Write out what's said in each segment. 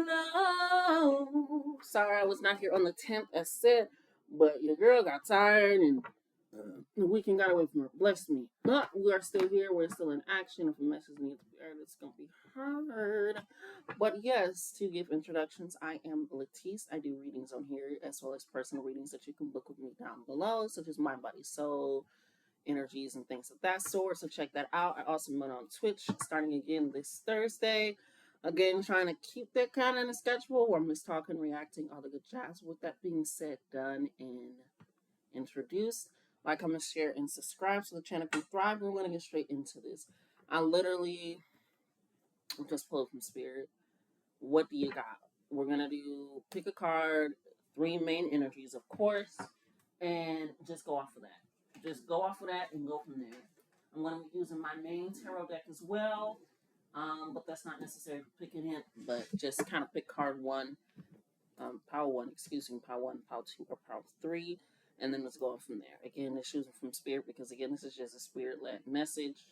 Hello. Sorry I was not here on the 10th as said, but your girl got tired and the weekend got away from her. Bless me. But we are still here. We're still in action. If a message needs to be heard, it's going to be heard. But yes, to give introductions, I am Latisse. I do readings on here as well as personal readings that you can book with me down below, such as mind, body, soul, energies, and things of that sort. So check that out. I also went on Twitch starting again this Thursday. Again, trying to keep that kind of in a schedule where I'm just talking, reacting, all the good jazz. With that being said, done and introduced. Like, comment, share, and subscribe so the channel can thrive. We're going to get straight into this. I literally just pulled from Spirit. What do you got? We're going to do pick a card, 3 main energies, of course, and just go off of that. Just go off of that and go from there. I'm going to be using my main tarot deck as well, but that's not necessary for picking it, but just kind of pick card 1, power 1, power 1, power 2, or power 3, and then let's go on from there. Again, it's choosing from Spirit because, again, this is just a Spirit-led message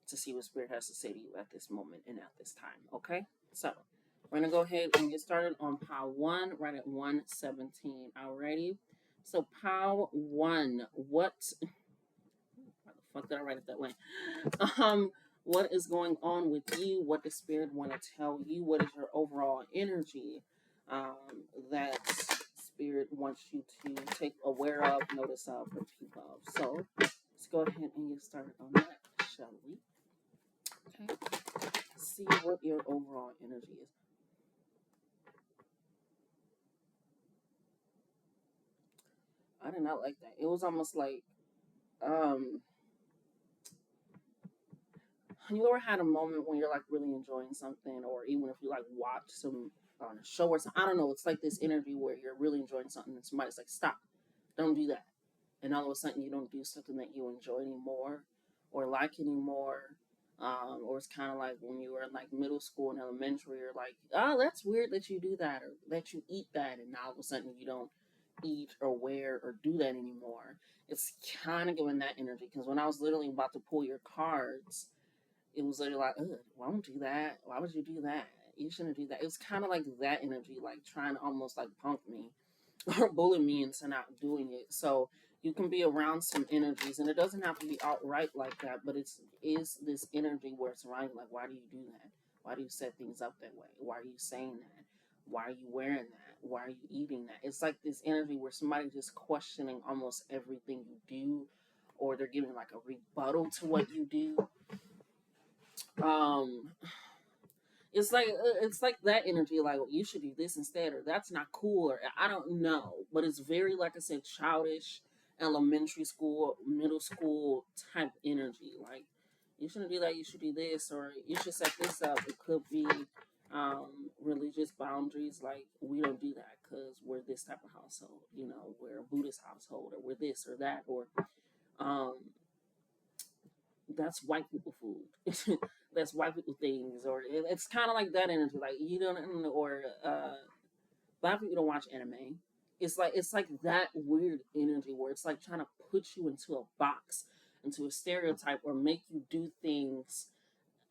to see what Spirit has to say to you at this moment and at this time, okay? So, we're going to go ahead and get started on power 1 right at 1:17. Alrighty? So, power 1, what... Why the fuck did I write it that way? What is going on with you? What does Spirit want to tell you? What is your overall energy that Spirit wants you to take aware of, notice of, or peep of? So let's go ahead and get started on that, shall we? Okay. See what your overall energy is. I did not like that. It was almost like you ever had a moment when you're like really enjoying something, or even if you like watch some on a show or something, I don't know, it's like this energy where you're really enjoying something and somebody's like, stop, don't do that. And all of a sudden you don't do something that you enjoy anymore or like anymore. Or it's kind of like when you were in like middle school and elementary, you're like, oh, that's weird that you do that or that you eat that. And now all of a sudden you don't eat or wear or do that anymore. It's kind of giving that energy because when I was literally about to pull your cards, it was literally like, ugh, why don't you do that? Why would you do that? You shouldn't do that. It was kind of like that energy, like trying to almost like punk me or bully me into not doing it. So you can be around some energies, and it doesn't have to be outright like that, but it's is this energy where it's around you, like, why do you do that? Why do you set things up that way? Why are you saying that? Why are you wearing that? Why are you eating that? It's like this energy where somebody's just questioning almost everything you do, or they're giving like a rebuttal to what you do. um it's like that energy, like, well, you should do this instead, or that's not cool, or I don't know, but it's very, like I said, childish, elementary school, middle school type energy. Like, you shouldn't do that, you should do this, or you should set this up. It could be religious boundaries, like, we don't do that because we're this type of household, we're a Buddhist household, or we're this or that, or um that's white people food. That's white people things, or it's kind of like that energy. Like, you don't, or black people don't watch anime. It's like that weird energy where it's like trying to put you into a box, into a stereotype, or make you do things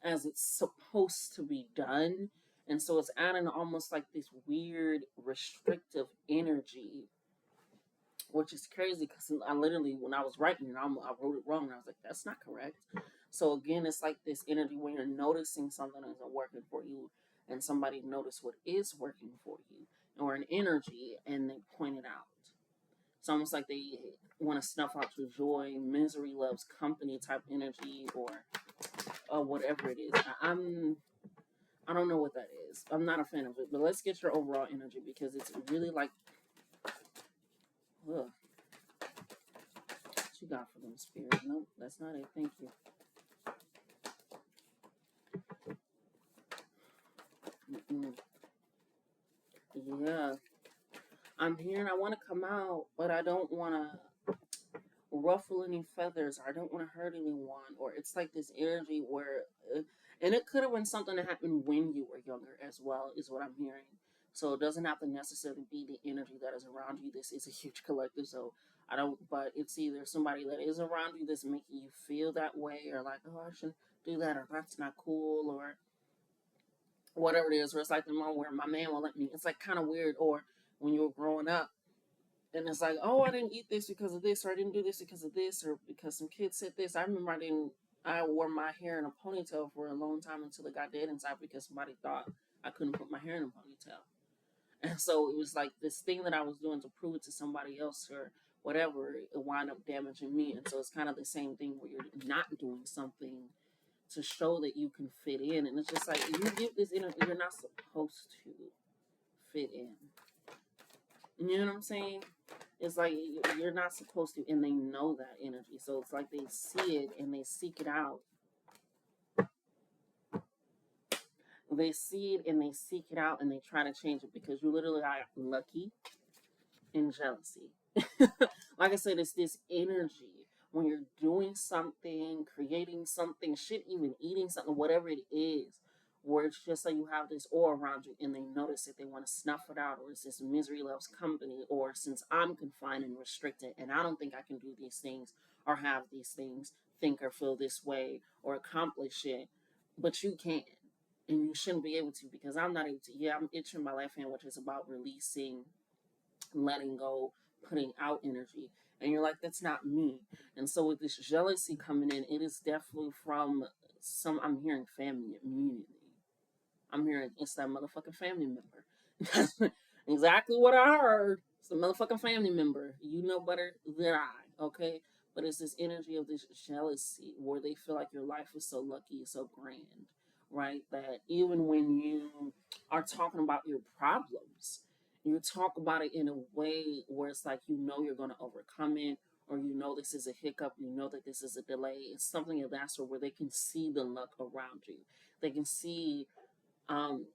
as it's supposed to be done. And so it's adding almost like this weird restrictive energy, which is crazy because I literally, when I was writing it, I wrote it wrong. And I was like, that's not correct. So again, it's like this energy when you're noticing something isn't working for you, and somebody noticed what is working for you, or an energy, and they point it out. It's almost like they want to snuff out your joy, misery loves company type energy, or whatever it is. I don't know what that is. I'm not a fan of it. But let's get your overall energy because it's really like, ugh. What you got for them, Spirit? Nope, that's not it. Thank you. Mm-mm. Yeah, I'm hearing I want to come out, but I don't want to ruffle any feathers. I don't want to hurt anyone. Or it's like this energy where, and it could have been something that happened when you were younger as well, is what I'm hearing. So it doesn't have to necessarily be the energy that is around you. This is a huge collective, so I don't, but it's either somebody that is around you that's making you feel that way, or like, oh, I shouldn't do that, or that's not cool, or whatever it is, where it's like the moment where my man will let me. It's like kind of weird. Or when you were growing up, and it's like, oh, I didn't eat this because of this, or I didn't do this because of this, or because some kid said this. I remember I wore my hair in a ponytail for a long time until it got dead inside because somebody thought I couldn't put my hair in a ponytail. And so it was like this thing that I was doing to prove it to somebody else or whatever, it wound up damaging me. And so it's kind of the same thing where you're not doing something to show that you can fit in. And it's just like, you get this energy, you're not supposed to fit in. You know what I'm saying? It's like you're not supposed to, and they know that energy. So it's like they see it and they seek it out. They see it and they seek it out and they try to change it because you literally are lucky and jealousy. Like I said, it's this energy when you're doing something, creating something, shit, even eating something, whatever it is, where it's just like you have this aura around you and they notice it, they want to snuff it out, or it's this misery loves company, or since I'm confined and restricted and I don't think I can do these things or have these things, think or feel this way or accomplish it, but you can. And you shouldn't be able to because I'm not able to. Yeah, I'm itching my left hand, which is about releasing, letting go, putting out energy. And you're like, that's not me. And so with this jealousy coming in, it is definitely from I'm hearing family immunity. I'm hearing it's that motherfucking family member. That's exactly what I heard. It's a motherfucking family member. You know better than I, okay? But it's this energy of this jealousy where they feel like your life is so lucky, so grand, right? That even when you are talking about your problems, you talk about it in a way where it's like you know you're going to overcome it, or you know this is a hiccup, you know that this is a delay. It's something of that sort where they can see the luck around you. They can see um,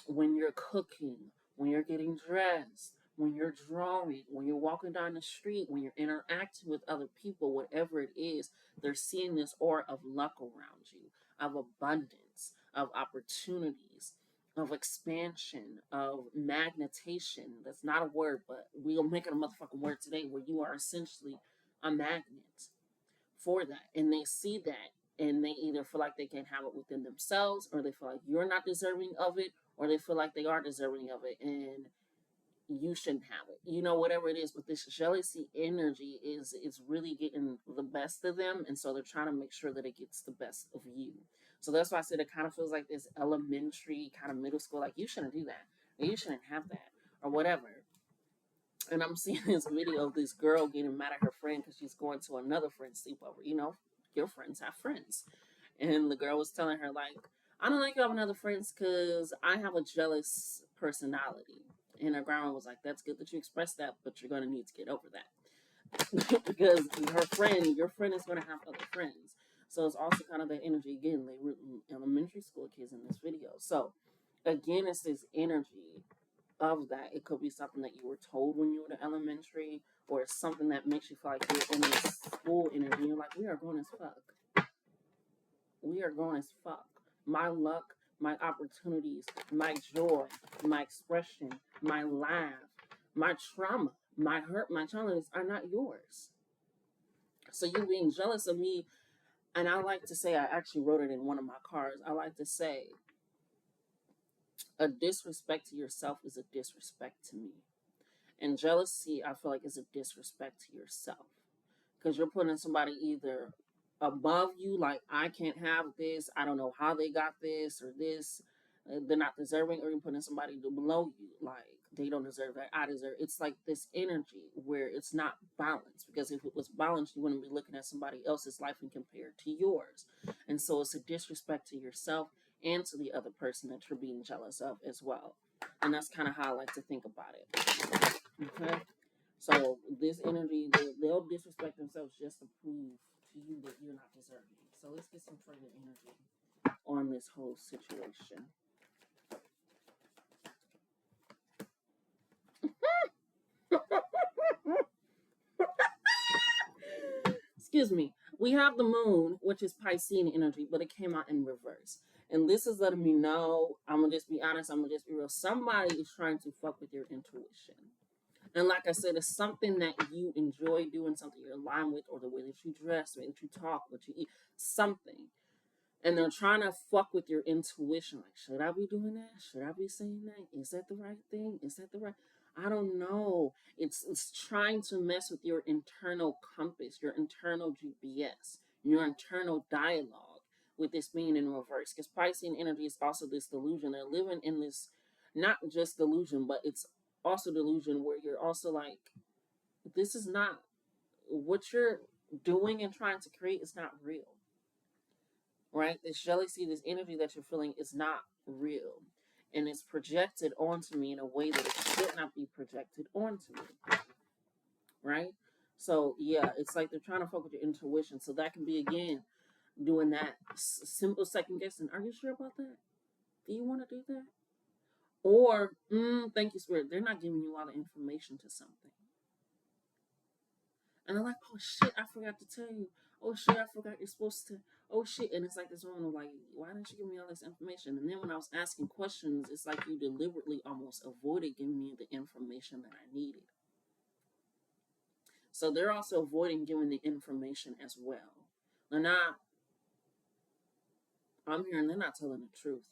when you're cooking, when you're getting dressed, when you're drawing, when you're walking down the street, when you're interacting with other people, whatever it is, they're seeing this aura of luck around you, of abundance, of opportunities, of expansion, of magnetation. That's not a word, but we'll make it a motherfucking word today where you are essentially a magnet for that. And they see that and they either feel like they can have it within themselves, or they feel like you're not deserving of it, or they feel like they are deserving of it and you shouldn't have it. You know, whatever it is, but this jealousy energy is really getting the best of them, and so they're trying to make sure that it gets the best of you. So that's why I said it kind of feels like this elementary, kind of middle school, like you shouldn't do that, or you shouldn't have that, or whatever. And I'm seeing this video of this girl getting mad at her friend because she's going to another friend's sleepover. You know, your friends have friends. And the girl was telling her, like, I don't like you have another friends because I have a jealous personality. And her grandma was like, that's good that you expressed that, but you're going to need to get over that. Because your friend is going to have other friends. So it's also kind of that energy. Again, they were elementary school kids in this video. So again, it's this energy of that. It could be something that you were told when you were in elementary, or it's something that makes you feel like you're in this school energy. You're like, we are grown as fuck. We are grown as fuck. My luck, my opportunities, my joy, my expression, my laugh, my trauma, my hurt, my challenges are not yours. So you being jealous of me, and I like to say, I actually wrote it in one of my cards. I like to say, a disrespect to yourself is a disrespect to me. And jealousy, I feel like, is a disrespect to yourself because you're putting somebody either above you, like, I can't have this, I don't know how they got this or this, they're not deserving, or you're putting somebody below you, like, they don't deserve that, I deserve. It's like this energy where it's not balanced, because if it was balanced, you wouldn't be looking at somebody else's life and compare it to yours. And so it's a disrespect to yourself and to the other person that you're being jealous of as well. And that's kind of how I like to think about it. Okay? So this energy, they'll disrespect themselves just to prove to you that you're not deserving. So let's get some further energy on this whole situation. Excuse me. We have the moon, which is Piscean energy, but it came out in reverse. And this is letting me know, I'm going to just be honest, I'm going to just be real. Somebody is trying to fuck with your intuition. And like I said, it's something that you enjoy doing, something you're aligned with, or the way that you dress, the way that you talk, what you eat, something. And they're trying to fuck with your intuition. Like, should I be doing that? Should I be saying that? Is that the right thing? Is that the right? I don't know. It's trying to mess with your internal compass, your internal GPS, your internal dialogue with this being in reverse. Because Piscean energy is also this delusion. They're living in this not just delusion, but it's also delusion where you're also like, this is not what you're doing and trying to create is not real, right? This jealousy, this energy that you're feeling is not real. And it's projected onto me in a way that it should not be projected onto me, right? So, yeah, it's like they're trying to focus your intuition. So that can be, again, doing that simple second guessing. Are you sure about that? Do you want to do that? Or, thank you, Spirit. They're not giving you all the information to something. And I'm like, oh shit, I forgot to tell you. Oh shit, I forgot you're supposed to. Oh shit. And it's like this woman, like, why didn't you give me all this information? And then when I was asking questions, it's like you deliberately almost avoided giving me the information that I needed. So they're also avoiding giving the information as well. They're not, I'm hearing they're not telling the truth.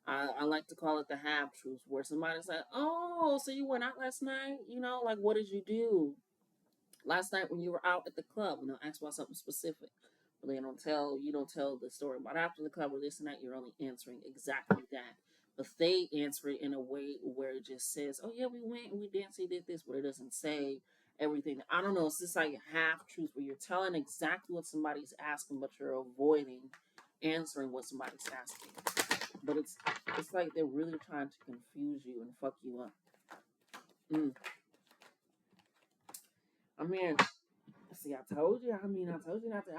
I like to call it the half truth, where somebody's like, oh, so you went out last night? You know, like, what did you do last night when you were out at the club? And they'll ask about something specific. But they don't tell, you don't tell the story about after the club or this and that. You're only answering exactly that. But they answer it in a way where it just says, oh, yeah, we went and we danced, we did this, but it doesn't say everything. I don't know. It's just like half truth where you're telling exactly what somebody's asking, but you're avoiding answering what somebody's asking. But it's like they're really trying to confuse you and fuck you up. I mean, see, I told you. I told you not to.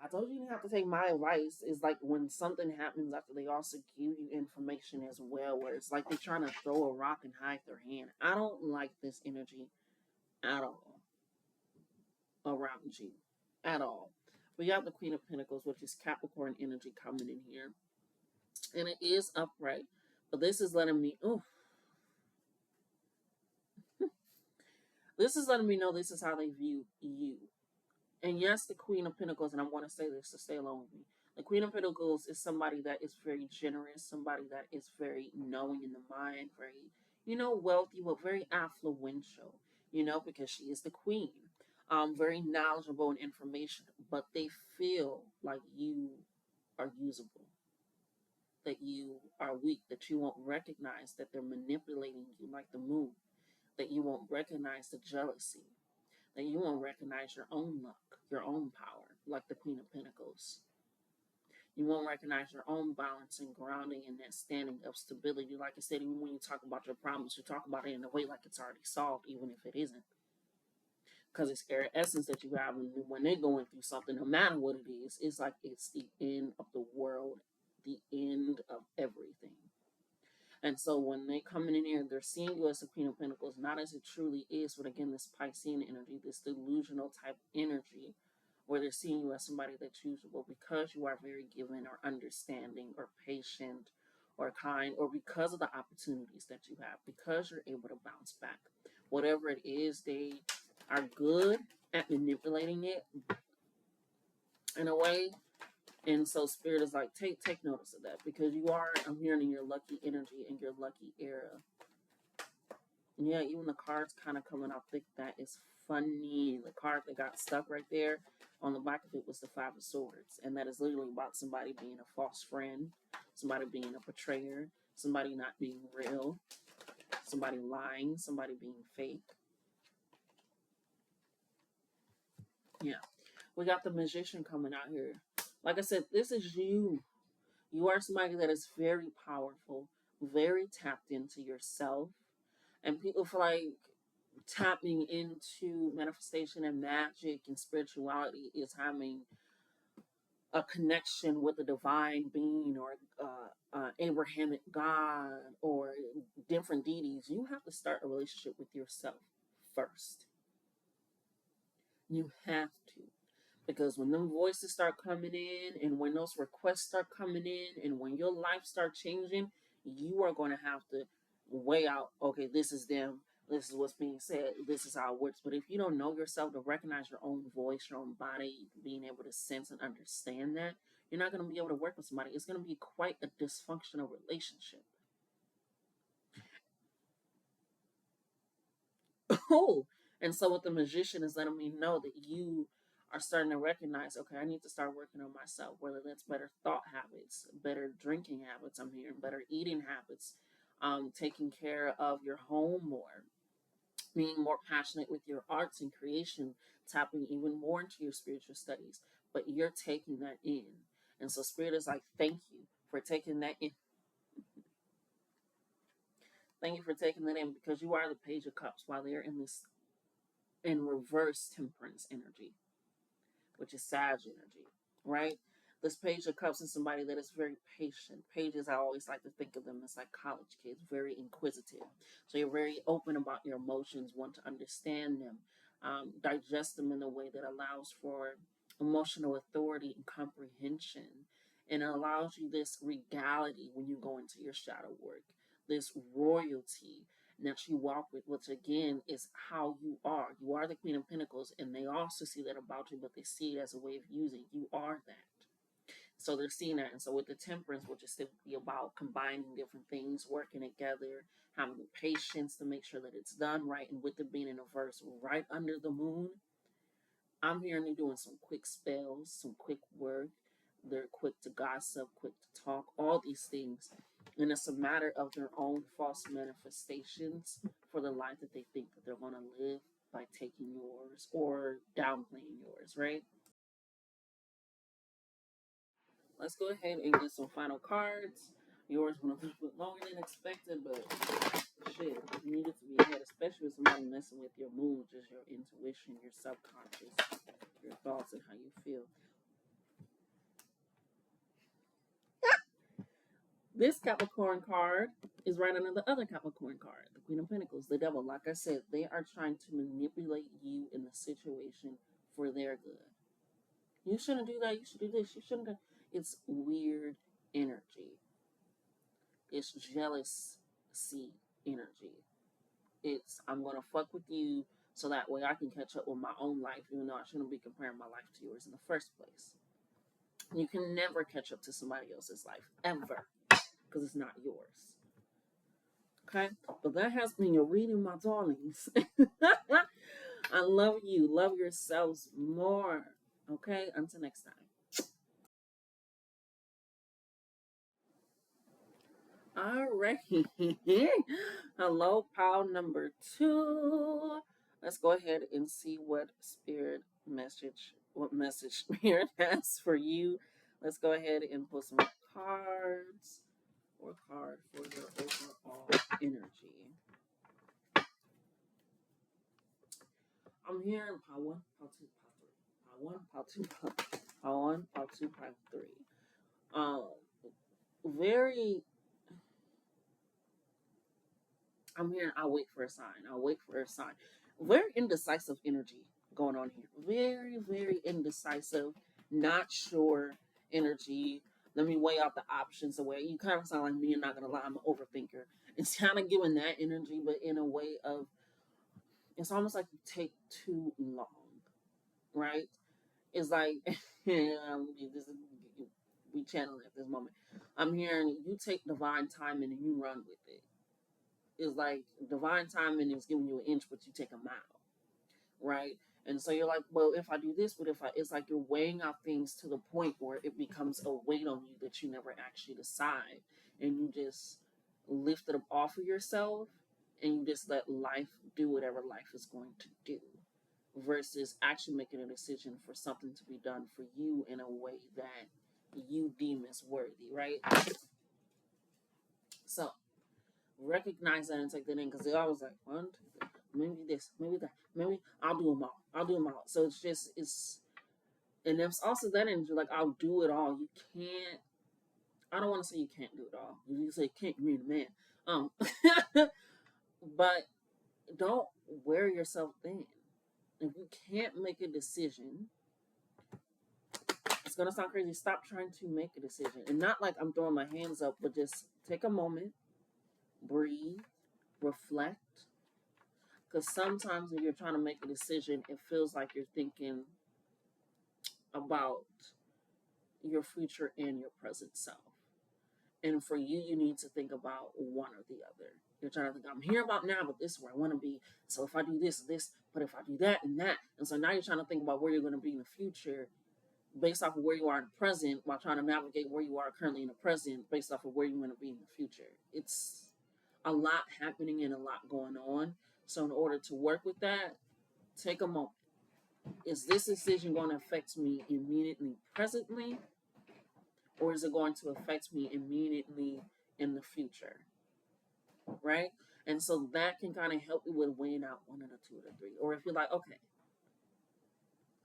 I told you didn't have to take my advice. It's like when something happens after they also give you information as well, where it's like they're trying to throw a rock and hide their hand. I don't like this energy at all around you. At all. We got the Queen of Pentacles, which is Capricorn energy coming in here. And it is upright. But this is letting me, this is letting me know this is how they view you. And yes, the Queen of Pentacles, and I want to say this to stay along with me. The Queen of Pentacles is somebody that is very generous, somebody that is very knowing in the mind, very, wealthy, but very affluential, because she is the queen. Very knowledgeable in information, but they feel like you are usable, that you are weak, that you won't recognize that they're manipulating you like the moon, that you won't recognize the jealousy, that you won't recognize your own luck, your own power, like the Queen of Pentacles. You won't recognize your own balance and grounding and that standing of stability. Like I said, even when you talk about your problems, you talk about it in a way like it's already solved, even if it isn't. Because it's air essence that you have, and when they're going through something, no matter what it is, it's like it's the end of the world, the end of everything. And so when they coming in here, they're seeing you as the Queen of Pentacles, not as it truly is, but again, this Piscean energy, this delusional type energy, where they're seeing you as somebody that's usable because you are very giving or understanding or patient or kind, or because of the opportunities that you have, because you're able to bounce back. Whatever it is, they are good at manipulating it in a way. And so Spirit is like, take notice of that, because you are, I'm hearing, in your lucky energy and your lucky era. Yeah, even the cards kind of coming out thick. That is funny. The card that got stuck right there on the back of it was the Five of Swords. And that is literally about somebody being a false friend, somebody being a betrayer, somebody not being real, somebody lying, somebody being fake. Yeah. We got the Magician coming out here. Like I said, this is you. You are somebody that is very powerful, very tapped into yourself. And people feel like tapping into manifestation and magic and spirituality is having a connection with a divine being or Abrahamic God or different deities. You have to start a relationship with yourself first. You have to. Because when them voices start coming in and when those requests start coming in and when your life start changing, you are going to have to weigh out, okay, this is them. this is what's being said, this is how it works. But if you don't know yourself to recognize your own voice, your own body, being able to sense and understand that, you're not going to be able to work with somebody. It's going to be quite a dysfunctional relationship. Oh, and so what the magician is letting me know that you are starting to recognize, okay, I need to start working on myself, whether that's better thought habits, better drinking habits, I'm hearing better eating habits, taking care of your home more, being more passionate with your arts and creation, tapping even more into your spiritual studies. But you're taking that in. And so Spirit is like, thank you for taking that in. Thank you for taking that in, because you are the Page of Cups while they're in this in reverse temperance energy, which is Sag energy, right? This Page of Cups is somebody that is very patient. Pages, I always like to think of them as like college kids, very inquisitive. So you're very open about your emotions, want to understand them, digest them in a way that allows for emotional authority and comprehension. And it allows you this regality when you go into your shadow work, this royalty that you walk with, which again is how you are. You are the Queen of Pentacles, and they also see that about you, but they see it as a way of using. You are that. So they're seeing that. And so with the temperance, which is simply about combining different things, working together, having the patience to make sure that it's done right, and with it being in a verse right under the moon, I'm hearing you doing some quick spells, some quick work. They're quick to gossip, quick to talk, all these things. And it's a matter of their own false manifestations for the life that they think that they're going to live by taking yours or downplaying yours, right? Let's go ahead and get some final cards. Yours went a little bit longer than expected, but shit, you needed to be ahead, especially with somebody messing with your mood, just your intuition, your subconscious, your thoughts, and how you feel. This Capricorn card is right under the other Capricorn card, the Queen of Pentacles, the Devil. Like I said, they are trying to manipulate you in the situation for their good. You shouldn't do that. You should do this. You shouldn't do. It's weird energy. It's jealousy energy. It's, I'm going to fuck with you so that way I can catch up with my own life, even though I shouldn't be comparing my life to yours in the first place. You can never catch up to somebody else's life, ever, because it's not yours. Okay? But that has been your reading, my darlings. I love you. Love yourselves more. Okay? Until next time. Alrighty. Hello, pile number 2. Let's go ahead and see what message Spirit has for you. Let's go ahead and pull some cards or card for your overall energy. I'm hearing pile 1, pile 2, pile 3. Pile 1, pile 2, pile 1, pile 2, pile 3. Um, very I'm hearing I'll wait for a sign. I'll wait for a sign. Very indecisive energy going on here. Very, very indecisive, not sure energy. Let me weigh out the options away. You kind of sound like me, I'm not gonna lie, I'm an overthinker. It's kind of giving that energy, but in a way of it's almost like you take too long, right? It's like we channel at this moment. I'm hearing you take divine timing and you run with it. Is like divine timing is giving you an inch, but you take a mile, right? And so you're like, well, if I do this, but if I, it's like you're weighing out things to the point where it becomes a weight on you that you never actually decide, and you just lift it up off of yourself, and you just let life do whatever life is going to do, versus actually making a decision for something to be done for you in a way that you deem as worthy, right? So recognize that and take that in, because they always like 1, 2, 3, maybe this, maybe that, maybe I'll do them all. I'll do them all. So it's just and there's also that energy like I'll do it all. You can't. I don't want to say you can't do it all. You say can't, you mean a man. But don't wear yourself thin. If you can't make a decision, it's gonna sound crazy. Stop trying to make a decision, and not like I'm throwing my hands up, but just take a moment, breathe, reflect, Because sometimes when you're trying to make a decision, it feels like you're thinking about your future and your present self. And for you, you need to think about one or the other. You're trying to think, I'm here about now, but this is where I want to be. So if I do this, but if I do that and that. And so now you're trying to think about where you're going to be in the future based off of where you are in the present while trying to navigate where you are currently in the present based off of where you want to be in the future. It's a lot happening and a lot going on. So in order to work with that, take a moment. Is this decision going to affect me immediately presently, or is it going to affect me immediately in the future? Right? And so that can kind of help you with weighing out one of the two or the three. Or if you're like, okay,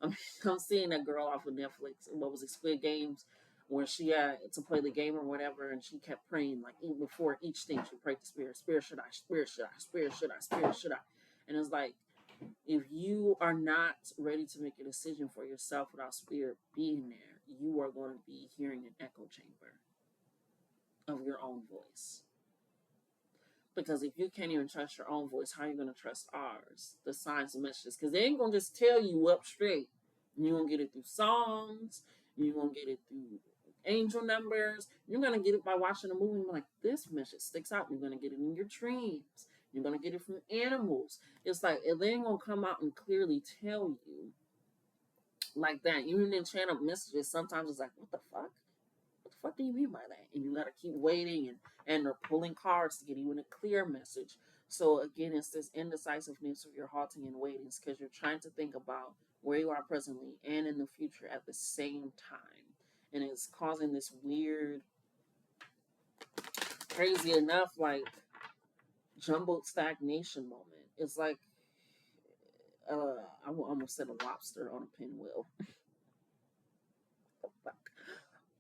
I'm seeing that girl off of Netflix. What was it, Squid Games, where she had to play the game or whatever, and she kept praying like before each thing. She prayed to Spirit, Spirit should I, Spirit should I, Spirit should I, Spirit should I, and it's like if you are not ready to make a decision for yourself without Spirit being there, you are going to be hearing an echo chamber of your own voice. Because if you can't even trust your own voice, how are you going to trust ours? The signs and messages. Because they ain't going to just tell you up straight. You're going to get it through songs. You're going to get it through angel numbers. You're going to get it by watching a movie and be like, this message sticks out. You're going to get it in your dreams. You're going to get it from animals. It's like, they ain't going to come out and clearly tell you like that. Even in channel messages, sometimes it's like, what the fuck? What the fuck do you mean by that? And you gotta keep waiting, and they're pulling cards to get you in a clear message. So again, it's this indecisiveness of your halting and waiting because you're trying to think about where you are presently and in the future at the same time. And it's causing this weird, crazy enough, like jumbled stagnation moment. It's like I almost said a lobster on a pinwheel.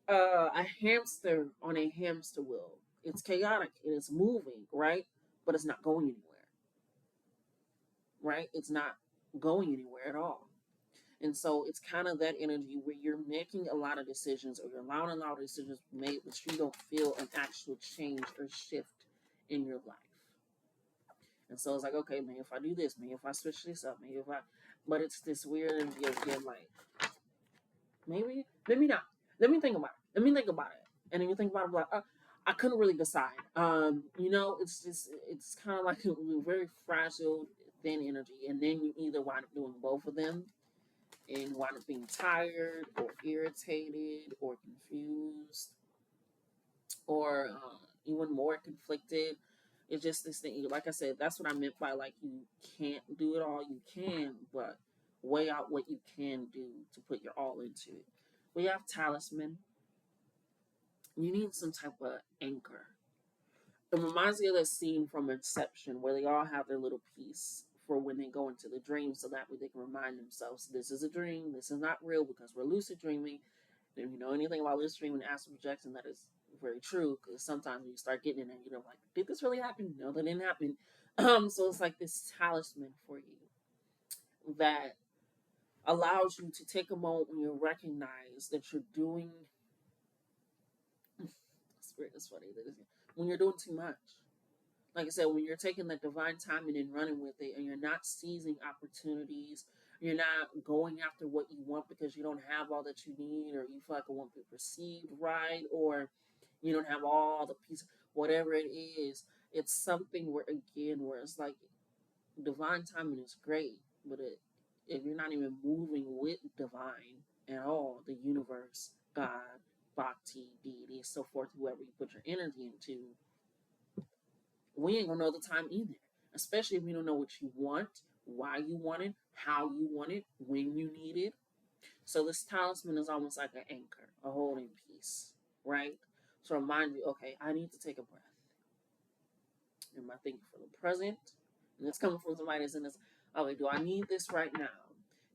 A hamster on a hamster wheel. It's chaotic and it's moving, right? But it's not going anywhere, right? It's not going anywhere at all. And so it's kind of that energy where you're making a lot of decisions or you're allowing a lot of decisions to be made, but you don't feel an actual change or shift in your life. And so it's like, okay, man, if I do this, man, if I switch this up, maybe if I, but it's this weird energy of again, like, maybe not. Let me think about it. Let me think about it. And then you think about it, like, I couldn't really decide. It's kind of like a very fragile, thin energy. And then you either wind up doing both of them and wind up being tired or irritated or confused or even more conflicted. It's just this thing. Like I said, that's what I meant by like you can't do it all. You can, but weigh out what you can do to put your all into it. We have talisman. You need some type of anchor. It reminds me of that scene from Inception where they all have their little piece for when they go into the dream so that way they can remind themselves this is a dream, this is not real because we're lucid dreaming. And if you know anything about lucid dreaming and astral projection, that is very true because sometimes when you start getting in there, you're like, did this really happen? No, that didn't happen. So it's like this talisman for you that allows you to take a moment when you recognize that you're doing. It's funny. When you're doing too much. Like I said, when you're taking that divine timing and running with it, and you're not seizing opportunities, you're not going after what you want because you don't have all that you need, or you feel like it won't be perceived right, or you don't have all the pieces, whatever it is, it's something where it's like divine timing is great, but if you're not even moving with divine at all, the universe, God, Bhakti, deity, so forth, whoever you put your energy into, we ain't gonna know the time either. Especially if we don't know what you want, why you want it, how you want it, when you need it. So this talisman is almost like an anchor, a holding piece, right? So remind you, okay, I need to take a breath. Am I thinking for the present? And it's coming from somebody that's in this, okay, do I need this right now?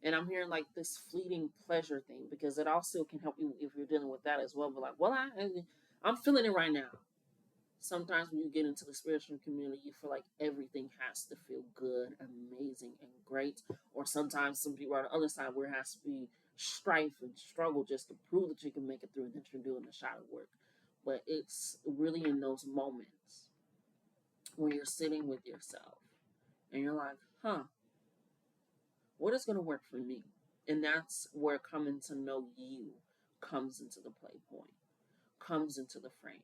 And I'm hearing like this fleeting pleasure thing because it also can help you if you're dealing with that as well. But like, well, I'm feeling it right now. Sometimes when you get into the spiritual community, you feel like everything has to feel good, amazing, and great. Or sometimes some people are on the other side where it has to be strife and struggle just to prove that you can make it through and that you're doing the shadow work. But it's really in those moments when you're sitting with yourself and you're like, what is going to work for me? And that's where coming to know you comes into the play point, comes into the frame,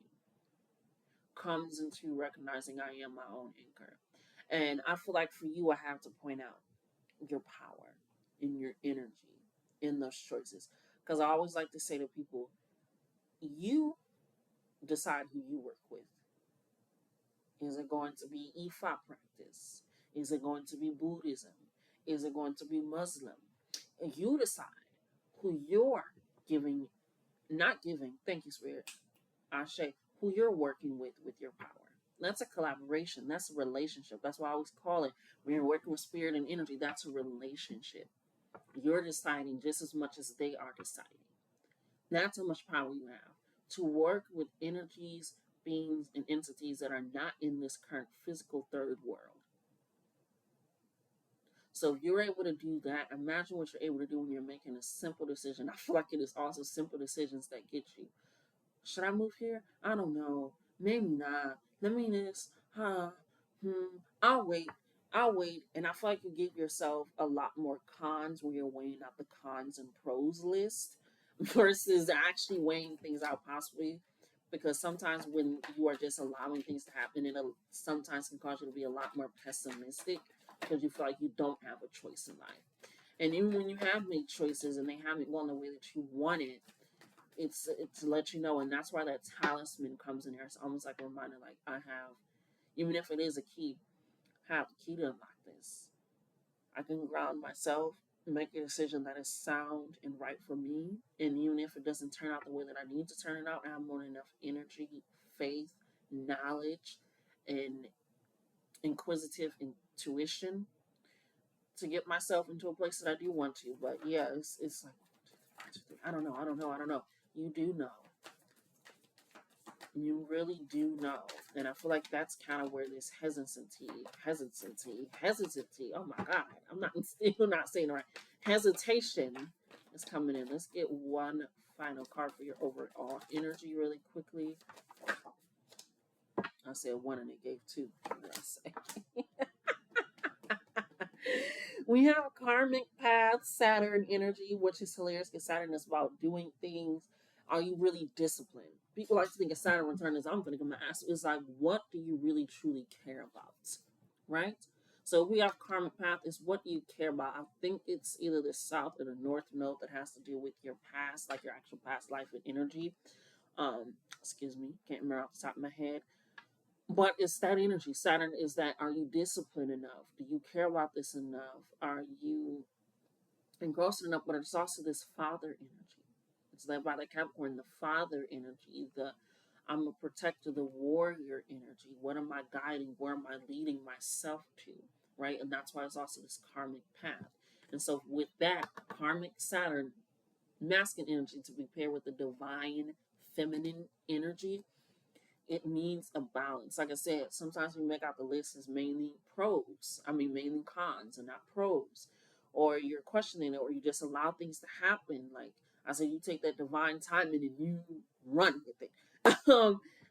comes into recognizing I am my own anchor. And I feel like for you, I have to point out your power in your energy in those choices. Because I always like to say to people, you decide who you work with. Is it going to be Ifa practice? Is it going to be Buddhism? Is it going to be Muslim? And you decide who you're giving, not giving, thank you, Spirit, Ashe, who you're working with your power. That's a collaboration. That's a relationship. That's why I always call it, when you're working with spirit and energy, that's a relationship. You're deciding just as much as they are deciding. That's how much power you have to work with energies, beings, and entities that are not in this current physical third world. So if you're able to do that, imagine what you're able to do when you're making a simple decision. I feel like it is also simple decisions that get you. Should I move here? I don't know. Maybe not. Let me this. I'll wait. I'll wait. And I feel like you give yourself a lot more cons when you're weighing out the cons and pros list versus actually weighing things out possibly. Because sometimes when you are just allowing things to happen, it sometimes can cause you to be a lot more pessimistic because you feel like you don't have a choice in life. And even when you have made choices and they haven't gone the way that you wanted, it's to let you know. And that's why that talisman comes in here. It's almost like a reminder, like I have, even if it is a key, I have the key to unlock this. I can ground myself, make a decision that is sound and right for me. And even if it doesn't turn out the way that I need to turn it out, I have more than enough energy, faith, knowledge, and inquisitive intuition to get myself into a place that I do want to. But yeah, it's like, I don't know. You do know. You really do know. And I feel like that's kind of where this hesitancy, oh my God, I'm still not saying it right. Hesitation is coming in. Let's get one final card for your overall energy really quickly. I said one and it gave two. What did I say? We have a karmic path, Saturn energy, which is hilarious because Saturn is about doing things. Are you really disciplined? People like to think of Saturn return as I'm going to ask. It's like, what do you really truly care about? Right? So we have karmic path is what do you care about? I think it's either the south or the north node that has to do with your past, like your actual past life and energy. Excuse me, can't remember off the top of my head. But it's that energy. Saturn is that, are you disciplined enough? Do you care about this enough? Are you engrossed enough? But it's also this father energy. It's led by the Capricorn, the father energy, the I'm a protector, the warrior energy. What am I guiding? Where am I leading myself to? Right? And that's why it's also this karmic path. And so with that, karmic Saturn, masculine energy to be paired with the divine feminine energy, it needs a balance. Like I said, sometimes we make out the list as mainly mainly cons and not pros. Or you're questioning it, or you just allow things to happen. Like I said, you take that divine timing and you run with it.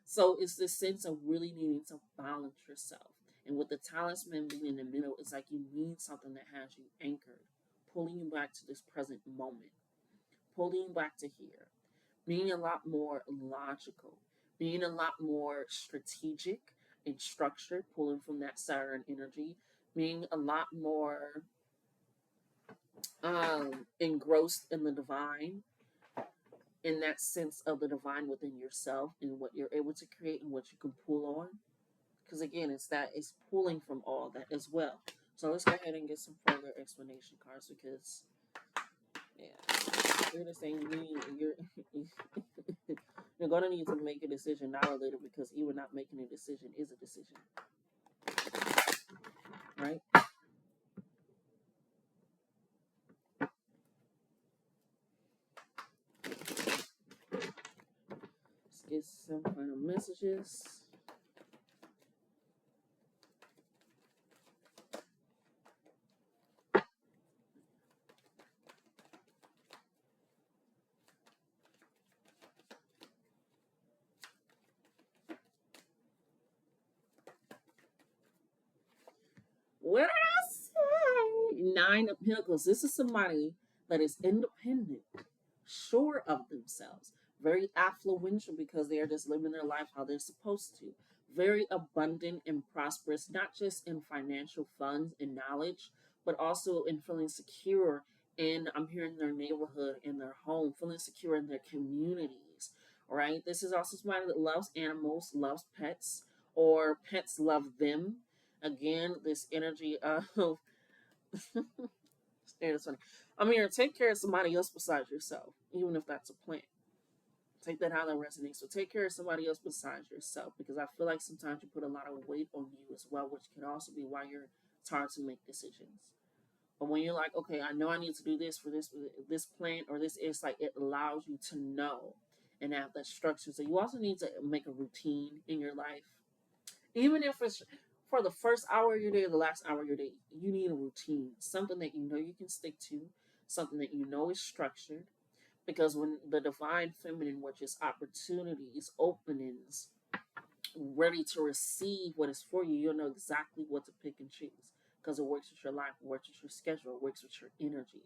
So it's this sense of really needing to balance yourself. And with the talisman being in the middle, it's like you need something that has you anchored, pulling you back to this present moment, pulling you back to here, being a lot more logical, being a lot more strategic and structured, pulling from that Saturn energy, being a lot more engrossed in the divine, in that sense of the divine within yourself and what you're able to create and what you can pull on. Because again, it's pulling from all that as well. So let's go ahead and get some further explanation cards because, yeah, you're the same me. You're going to need to make a decision now or later because even not making a decision is a decision. Right? Let's get some final messages. What did I say? Nine of Pentacles. This is somebody that is independent, sure of themselves, very affluential because they are just living their life how they're supposed to. Very abundant and prosperous, not just in financial funds and knowledge, but also in feeling secure in, I'm hearing, their neighborhood, in their home, feeling secure in their communities, right? This is also somebody that loves animals, loves pets, or pets love them. Again, this energy of it's funny. I'm here to take care of somebody else besides yourself, even if that's a plant. Take that how that resonates. So take care of somebody else besides yourself, because I feel like sometimes you put a lot of weight on you as well, which can also be why it's hard to make decisions. But when you're like, okay, I know I need to do this for this plant or this, it's like it allows you to know and have that structure. So you also need to make a routine in your life, even if it's for the first hour of your day or the last hour of your day. You need a routine, something that you know you can stick to, something that you know is structured. Because when the divine feminine, which is opportunities, openings, ready to receive what is for you, you'll know exactly what to pick and choose. Because it works with your life, it works with your schedule, it works with your energy.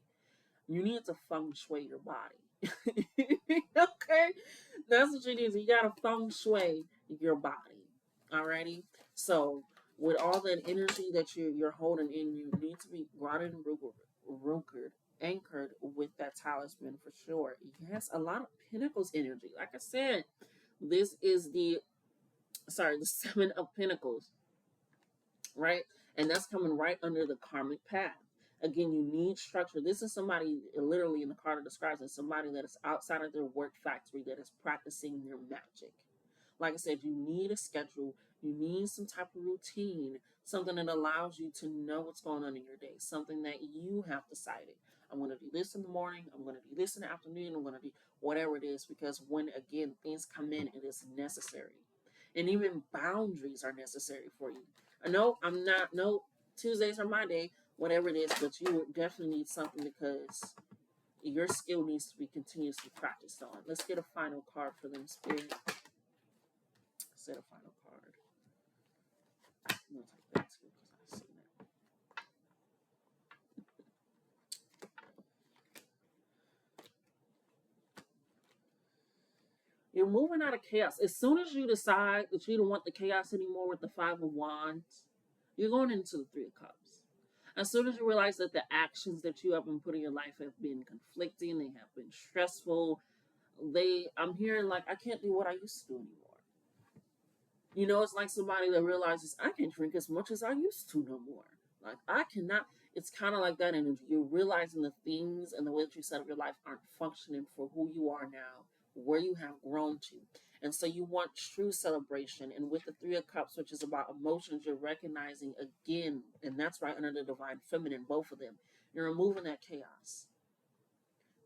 You need to feng shui your body. Okay? That's what you need. You gotta feng shui your body. Alrighty? So with all that energy that you're holding in, you need to be grounded and rooted, anchored with that talisman for sure. Yes, a lot of Pentacles energy. Like I said, this is the Seven of Pentacles, right? And that's coming right under the karmic path. Again, you need structure. This is somebody, literally in the card it describes as somebody that is outside of their work factory, that is practicing their magic. Like I said, you need a schedule. You need some type of routine, something that allows you to know what's going on in your day, something that you have decided. I'm going to do this in the morning. I'm going to do this in the afternoon. I'm going to do whatever it is, because when, again, things come in, it is necessary. And even boundaries are necessary for you. I know I'm not, no, Tuesdays are my day, whatever it is, but you definitely need something because your skill needs to be continuously practiced on. Let's get a final card for them, Spirit. Set a final card. I'm going to take that too because I've seen it. You're moving out of chaos. As soon as you decide that you don't want the chaos anymore with the Five of Wands, you're going into the Three of Cups. As soon as you realize that the actions that you have been putting in your life have been conflicting, they have been stressful, I'm hearing like, I can't do what I used to do anymore. You know, it's like somebody that realizes I can't drink as much as I used to no more. Like I cannot. It's kind of like that energy. You're realizing the things and the way that you set up your life aren't functioning for who you are now, where you have grown to. And so you want true celebration. And with the Three of Cups, which is about emotions, you're recognizing again, and that's right under the divine feminine, both of them. You're removing that chaos,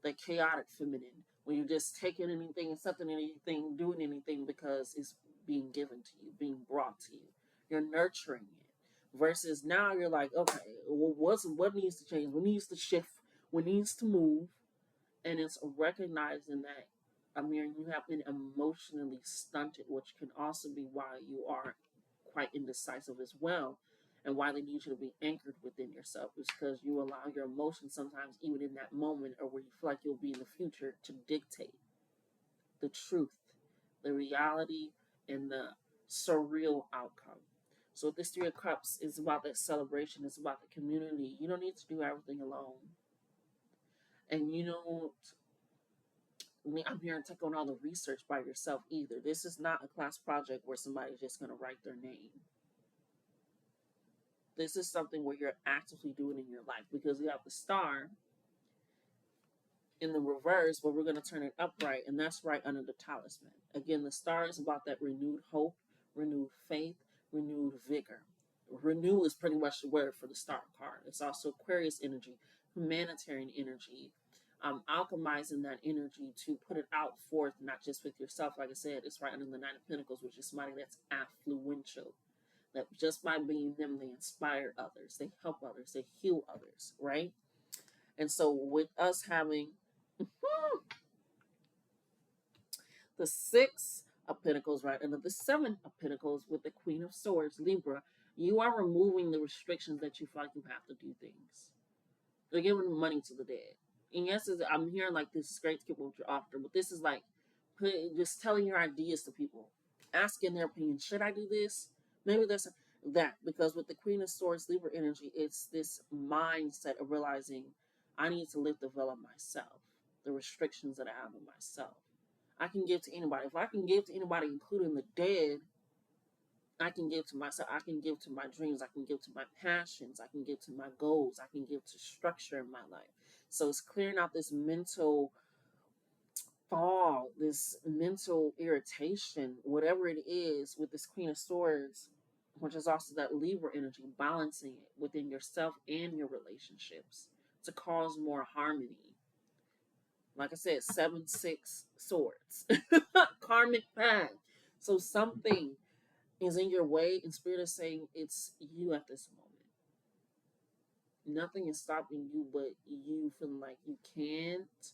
that chaotic feminine, when you're just taking anything, accepting anything, doing anything because it's being given to you, being brought to you. You're nurturing it. Versus now you're like, okay, well, what needs to change? What needs to shift? What needs to move? And it's recognizing that, I mean, you have been emotionally stunted, which can also be why you are quite indecisive as well, and why they need you to be anchored within yourself is because you allow your emotions sometimes, even in that moment or where you feel like you'll be in the future, to dictate the truth, the reality, and the surreal outcome. So this Three of Cups is about that celebration. It's about the community. You don't need to do everything alone. And you don't, I'm here to take on all the research by yourself either. This is not a class project where somebody's just going to write their name. This is something where you're actively doing in your life, because you have the star in the reverse, but we're going to turn it upright, and that's right under the talisman. Again, the star is about that renewed hope, renewed faith, renewed vigor. Renew is pretty much the word for the star card. It's also Aquarius energy, humanitarian energy, alchemizing that energy to put it out forth, not just with yourself. Like I said, it's right under the Nine of Pentacles, which is somebody that's affluential. That just by being them, they inspire others, they help others, they heal others, right? And so with us having the Six of Pentacles right under the Seven of Pentacles with the Queen of Swords, Libra, you are removing the restrictions that you feel like you have to do things. They're giving money to the dead. And yes, I'm hearing like this is great to keep what you're after, but this is like just telling your ideas to people, asking their opinion. Should I do this? Maybe there's that, because with the Queen of Swords, Libra energy, it's this mindset of realizing I need to live, develop myself, the restrictions that I have on myself. I can give to anybody. If I can give to anybody, including the dead, I can give to myself. I can give to my dreams. I can give to my passions. I can give to my goals. I can give to structure in my life. So it's clearing out this mental fog, this mental irritation, whatever it is, with this Queen of Swords, which is also that Libra energy, balancing it within yourself and your relationships to cause more harmony. Like I said, 7-6 swords, karmic path. So something is in your way, and Spirit is saying it's you at this moment. Nothing is stopping you but you feeling like you can't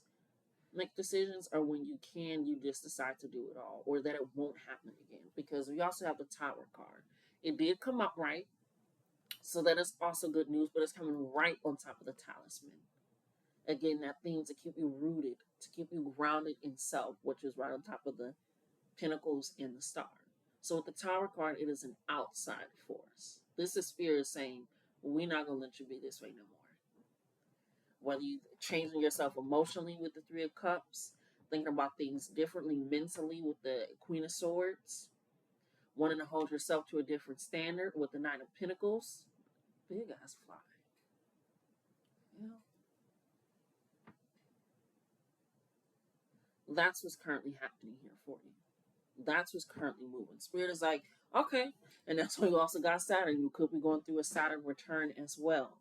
make decisions, or when you can, you just decide to do it all, or that it won't happen again. Because we also have the Tower card. It did come up right, so that is also good news, but it's coming right on top of the talisman. Again, that theme to keep you rooted, to keep you grounded in self, which is right on top of the Pentacles and the Star. So with the Tower card, it is an outside force. This is Spirit saying, we're not going to let you be this way no more. Whether you changing yourself emotionally with the Three of Cups, thinking about things differently mentally with the Queen of Swords, wanting to hold yourself to a different standard with the Nine of Pentacles. Big ass fly. Yeah. That's what's currently happening here for you. That's what's currently moving. Spirit is like, okay. And that's why you also got Saturn. You could be going through a Saturn return as well.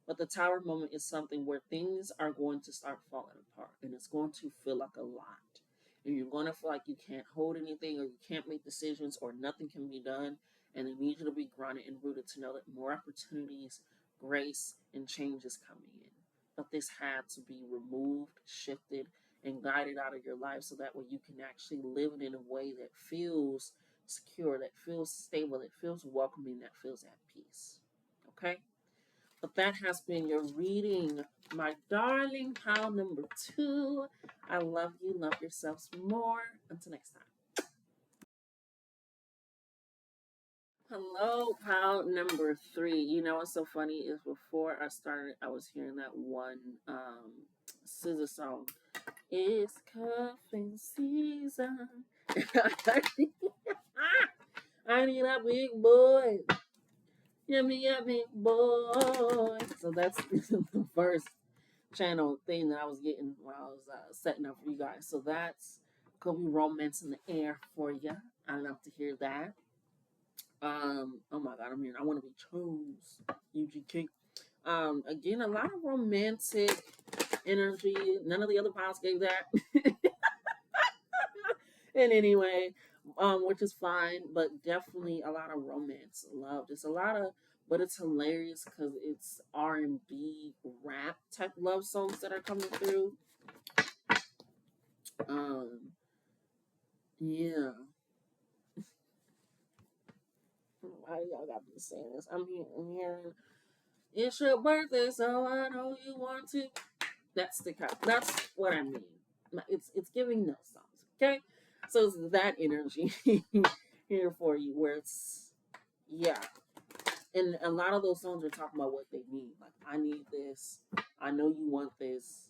But the Tower moment is something where things are going to start falling apart, and it's going to feel like a lot. And you're going to feel like you can't hold anything, or you can't make decisions, or nothing can be done. And they need you to be grounded and rooted to know that more opportunities, grace, and change is coming in. But this had to be removed, shifted, and guided out of your life, so that way you can actually live it in a way that feels secure, that feels stable, that feels welcoming, that feels at peace. Okay? But that has been your reading, my darling pile number 2. I love you. Love yourselves more. Until next time. Hello, pile number 3. You know what's so funny is before I started, I was hearing that one scissor song. It's cuffing season. I need a big boy. Yummy, yummy boy. So that's the first channel thing that I was getting when I was setting up for you guys. So that's could be romance in the air for you. I love to hear that. Oh my god, I'm here. I want to be chose. UGK. Again, a lot of romantic energy. None of the other piles gave that. And anyway, which is fine, but definitely a lot of romance, love. Just a lot of, but it's hilarious because it's R&B rap type love songs that are coming through. Um, yeah. Why y'all got me saying this? I'm hearing, it's your birthday, so I know you want to. That's the kind. That's what I mean. It's giving those songs, okay? So it's that energy here for you, where it's yeah. And a lot of those songs are talking about what they need. Like, I need this. I know you want this.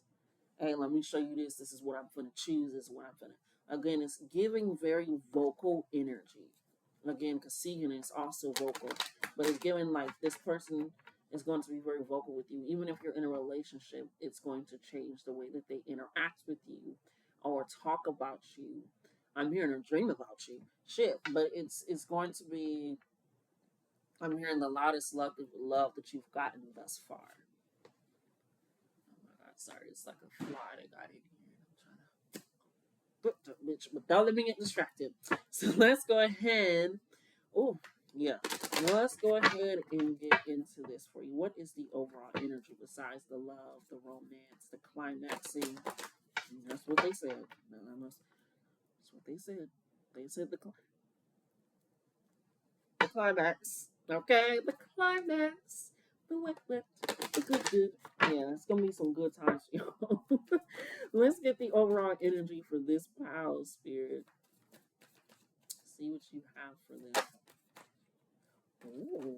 Hey, let me show you this. This is what I'm going to choose. This is what I'm going to. Again, it's giving very vocal energy. Again, because Segan is also vocal. But it's giving like this person is going to be very vocal with you. Even if you're in a relationship, it's going to change the way that they interact with you or talk about you. I'm hearing a dream about you. Shit. But it's going to be, I'm hearing the loudest love that you've gotten thus far. Oh my god, sorry, it's like a fly that got in here. I'm trying to bitch, but don't let me get distracted. So let's go ahead. Oh, yeah. Let's go ahead and get into this for you. What is the overall energy besides the love, the romance, the climaxing? That's what they said. That's what they said. They said the climax. Okay, the climax. The wet, wet, the good, good. Yeah, it's gonna be some good times for y'all. Let's get the overall energy for this pile, Spirit. See what you have for this. Ooh.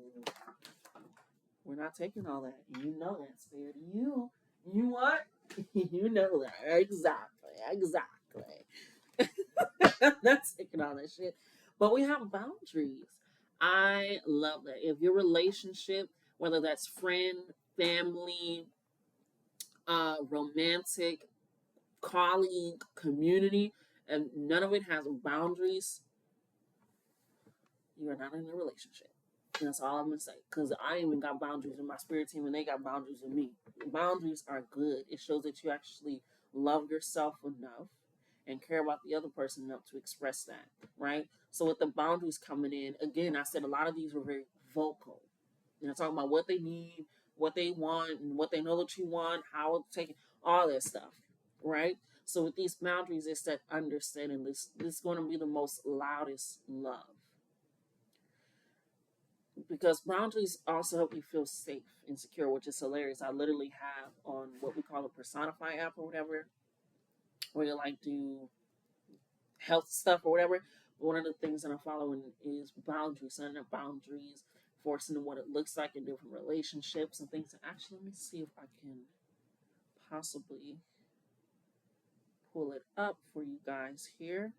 We're not taking all that. You know that, Spirit. You what? You know that. Exactly. Not taking all that shit. But we have boundaries. I love that. If your relationship, whether that's friend, family, romantic, colleague, community, and none of it has boundaries, you are not in a relationship. And that's all I'm gonna say. Because I even got boundaries in my spirit team, and they got boundaries in me. Boundaries are good. It shows that you actually love yourself enough and care about the other person enough to express that, right? So with the boundaries coming in, again, I said a lot of these were very vocal. Talking about what they need, what they want, and what they know that you want, how it's taken, all that stuff, right? So with these boundaries, it's that understanding this is going to be the most loudest love, because boundaries also help you feel safe and secure, which is hilarious. I literally have on what we call a personify app or whatever, where you like do health stuff or whatever. But one of the things that I'm following is boundaries, setting up boundaries, forcing what it looks like in different relationships and things. Actually, let me see if I can possibly pull it up for you guys here.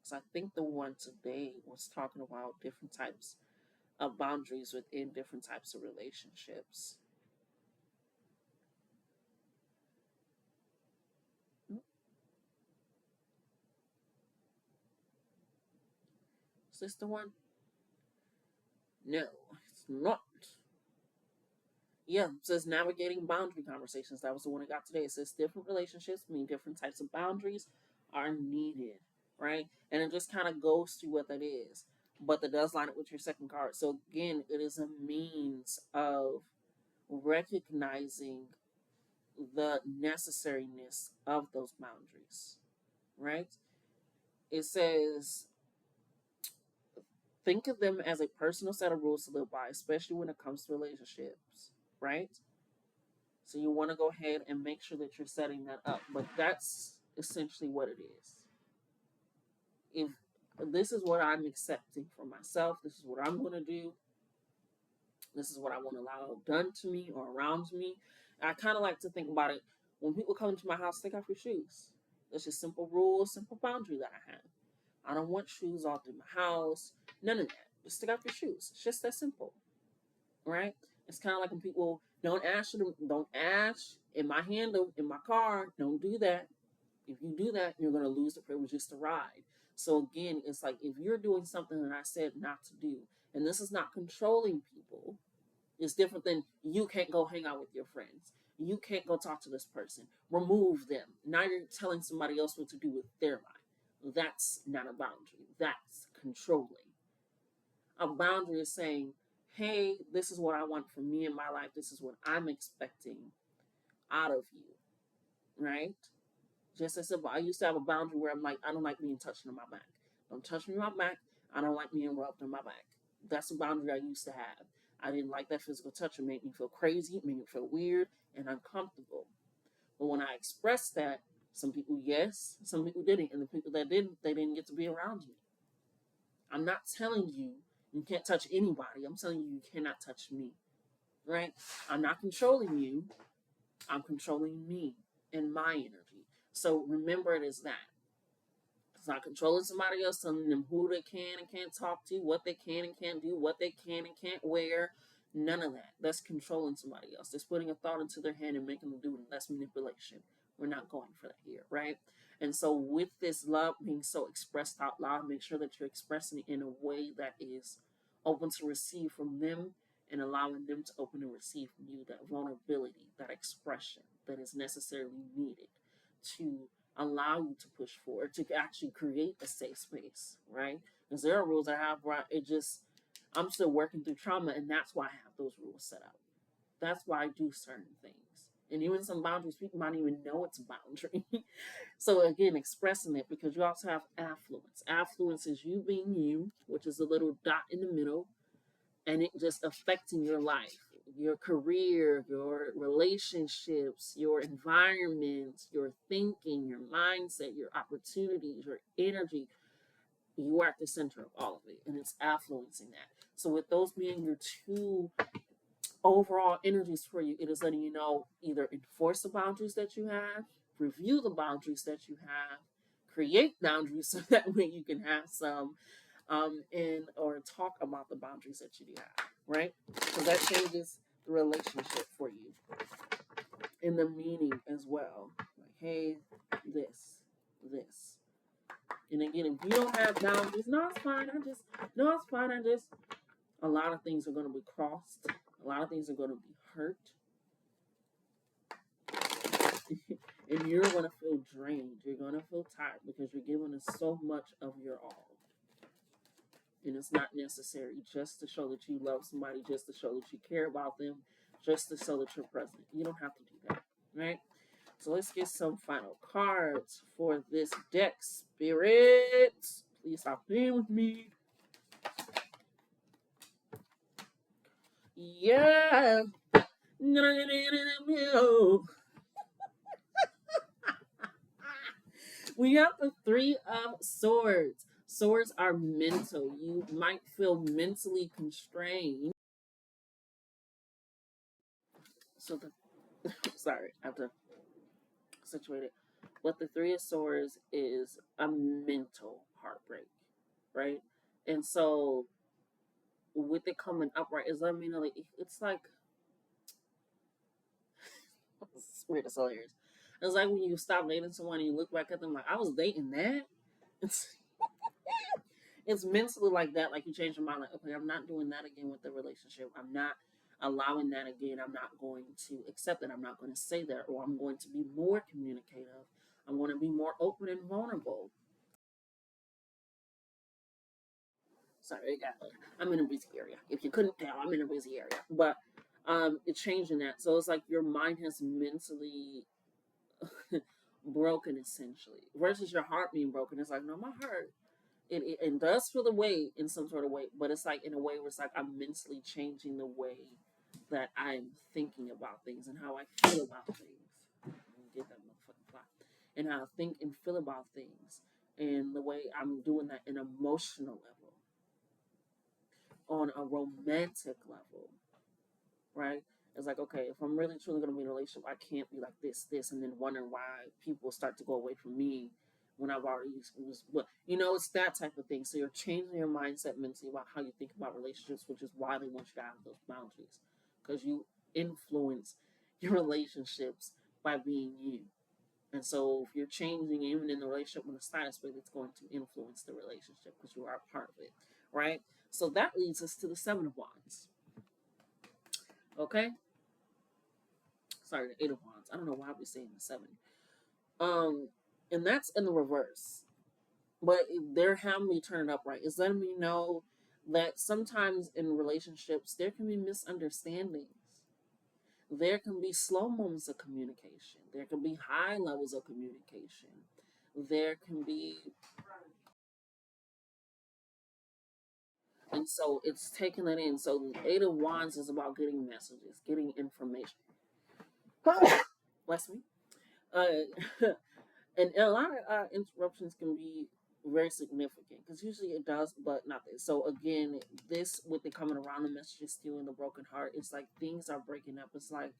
Because I think the one today was talking about different types of boundaries within different types of relationships. Is this the one? No, it's not. Yeah, it says navigating boundary conversations. That was the one I got today. It says different relationships mean different types of boundaries are needed, right? And it just kind of goes through what that is. But that does line up with your second card. So again, it is a means of recognizing the necessariness of those boundaries, right? It says think of them as a personal set of rules to live by, especially when it comes to relationships, right? So you want to go ahead and make sure that you're setting that up. But that's essentially what it is. If this is what I'm accepting for myself, this is what I'm going to do, this is what I want to allow done to me or around me. I kind of like to think about it when people come into my house, take off your shoes. That's just simple rules, simple boundary that I have. I don't want shoes all through my house. None of that. Just take off your shoes. It's just that simple, right? It's kind of like when people don't ash in my handle in my car. Don't do that. If you do that, you're going to lose the privileges to ride. So again, it's like if you're doing something that I said not to do, and this is not controlling people, it's different than you can't go hang out with your friends. You can't go talk to this person. Remove them. Now you're telling somebody else what to do with their life. That's not a boundary. That's controlling. A boundary is saying, hey, this is what I want from me in my life. This is what I'm expecting out of you, right? Just as simple. I used to have a boundary where I'm like, I don't like being touched on my back. Don't touch me on my back. I don't like being rubbed on my back. That's a boundary I used to have. I didn't like that physical touch. It made me feel crazy. It made me feel weird and uncomfortable. But when I expressed that, some people yes, some people didn't. And the people that didn't, they didn't get to be around me. I'm not telling you you can't touch anybody. I'm telling you cannot touch me. Right? I'm not controlling you. I'm controlling me and my energy. So remember it as that. It's not controlling somebody else, telling them who they can and can't talk to, what they can and can't do, what they can and can't wear. None of that. That's controlling somebody else. That's putting a thought into their head and making them do it. That's manipulation. We're not going for that here, right? And so with this love being so expressed out loud, make sure that you're expressing it in a way that is open to receive from them and allowing them to open and receive from you that vulnerability, that expression that is necessarily needed to allow you to push forward, to actually create a safe space, right? Because there are rules I have where I'm still working through trauma, and that's why I have those rules set up. That's why I do certain things. And even some boundaries, people might even know it's a boundary. So again, expressing it, because you also have affluence. Affluence is you being you, which is a little dot in the middle, and it just affecting your life. your career, your relationships, your environment, your thinking, your mindset, your opportunities, your energy. You are at the center of all of it, and it's influencing that. So, with those being your two overall energies for you, it is letting you know either enforce the boundaries that you have, review the boundaries that you have, create boundaries so that way you can have some, and or talk about the boundaries that you do have, right? Because that changes the relationship for you and the meaning as well. Like, hey, this. And again, if you don't have boundaries, no, it's fine. A lot of things are going to be crossed. A lot of things are going to be hurt. And you're going to feel drained. You're going to feel tired because you're giving us so much of your all. And it's not necessary just to show that you love somebody, just to show that you care about them, just to show that you're present. You don't have to do that, right? So let's get some final cards for this deck, spirits. Please stop playing with me. Yeah. We have the Three of Swords. Swords are mental. You might feel mentally constrained. So sorry, I have to situate it. But the Three of Swords is a mental heartbreak, right? And so with it coming upright, is let me know like it's like it's weird as hilarious. It's like when you stop dating someone and you look back at them like I was dating that. It's it's mentally like that. Like you change your mind, like okay, I'm not doing that again with the relationship. I'm not allowing that again. I'm not going to accept it. I'm not going to say that, or I'm going to be more communicative. I'm going to be more open and vulnerable. Sorry, I'm in a busy area. If you couldn't tell, I'm in a busy area. But it's changing that. So it's like your mind has mentally broken essentially. Versus your heart being broken. It's like, no, my heart it does feel the weight in some sort of way, but it's like in a way where it's like I'm mentally changing the way that I'm thinking about things and how I feel about things. Get that motherfucking fly. And how I think and feel about things. And the way I'm doing that in an emotional level, on a romantic level, right? It's like, okay, if I'm really truly going to be in a relationship, I can't be like this, and then wondering why people start to go away from me when I've already was. But it's that type of thing. So you're changing your mindset mentally about how you think about relationships, which is why they want you to have those boundaries, because you influence your relationships by being you. And so if you're changing even in the relationship in the slightest way, that's going to influence the relationship because you are a part of it, right? So that leads us to the Seven of Wands. Okay? Sorry, the Eight of Wands. I don't know why we're saying the seven. And that's in the reverse. But they're having me turn it upright. It's letting me know that sometimes in relationships there can be misunderstandings. There can be slow moments of communication. There can be high levels of communication. There can be, and so it's taking that in. So the Eight of Wands is about getting messages, getting information. Bless me. Uh, and a lot of interruptions can be very significant because usually it does, but not this. So again, this with the coming around the messages still in the broken heart, it's like things are breaking up. It's like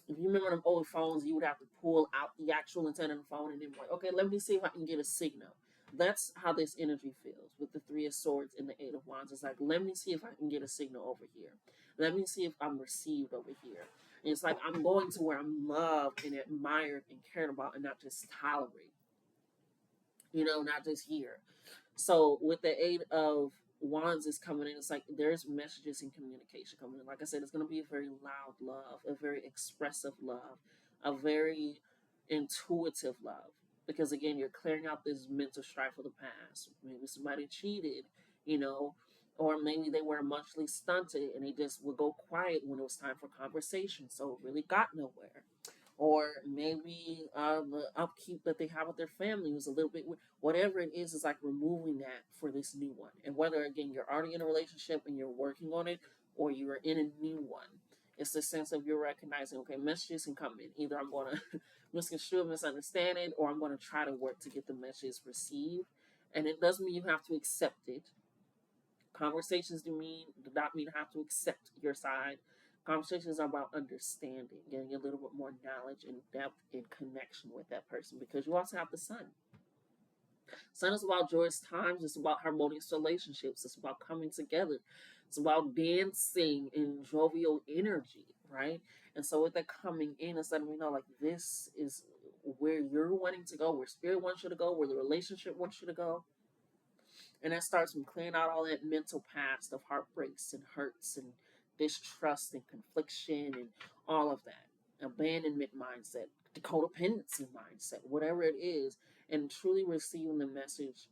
if you remember them old phones, you would have to pull out the actual antenna of the phone and then like, okay, let me see if I can get a signal. That's how this energy feels with the Three of Swords and the Eight of Wands. It's like, let me see if I can get a signal over here. Let me see if I'm received over here. And it's like I'm going to where I'm loved and admired and cared about and not just tolerated. Not just here. So with the Eight of Wands is coming in, it's like there's messages and communication coming in. Like I said, it's going to be a very loud love, a very expressive love, a very intuitive love. Because again, you're clearing out this mental strife of the past. Maybe somebody cheated, you know, or maybe they were emotionally stunted and they just would go quiet when it was time for conversation. So it really got nowhere. Or maybe the upkeep that they have with their family was a little bit whatever it is like removing that for this new one. And whether again you're already in a relationship and you're working on it, or you are in a new one. It's the sense of you're recognizing, okay, messages can come in. Either I'm going to misconstrue, misunderstand it, or I'm going to try to work to get the message received. And it doesn't mean you have to accept it. Conversations do not mean have to accept your side. Conversations are about understanding, getting a little bit more knowledge and depth and connection with that person, because you also have the sun. Sun is about joyous times. It's about harmonious relationships. It's about coming together. It's about dancing and jovial energy, right? And so with that coming in, it's letting me know like this is where you're wanting to go, where spirit wants you to go, where the relationship wants you to go. And that starts from clearing out all that mental past of heartbreaks and hurts and distrust and confliction and all of that. Abandonment mindset, the codependency mindset, whatever it is, and truly receiving the message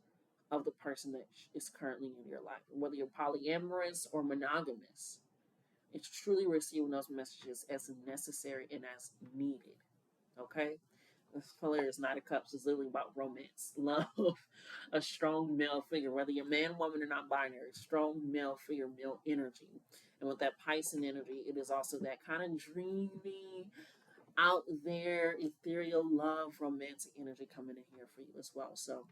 of the person that is currently in your life. Whether you're polyamorous or monogamous, it's truly receiving those messages as necessary and as needed. Okay? This color is Knight of Cups. It's literally about romance, love, a strong male figure, whether you're man, woman, or not binary, strong male figure, male energy. And with that Piscean energy, it is also that kind of dreamy, out there, ethereal love, romantic energy coming in here for you as well. So,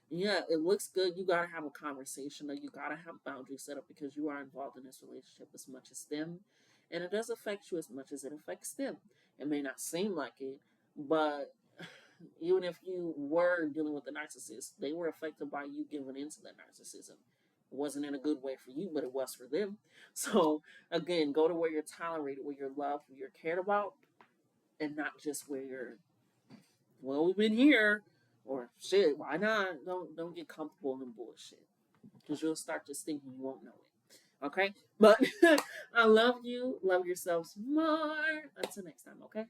yeah, it looks good. You got to have a conversation, or you got to have boundaries set up, because you are involved in this relationship as much as them. And it does affect you as much as it affects them. It may not seem like it, but even if you were dealing with the narcissist, they were affected by you giving into that narcissism. It wasn't in a good way for you, but it was for them. So, again, go to where you're tolerated, where you're loved, where you're cared about, and not just where you're, well, we've been here, or shit, why not? Don't get comfortable in bullshit, because you'll start just thinking you won't know it. Okay, but I love you. Love yourselves more. Until next time. Okay.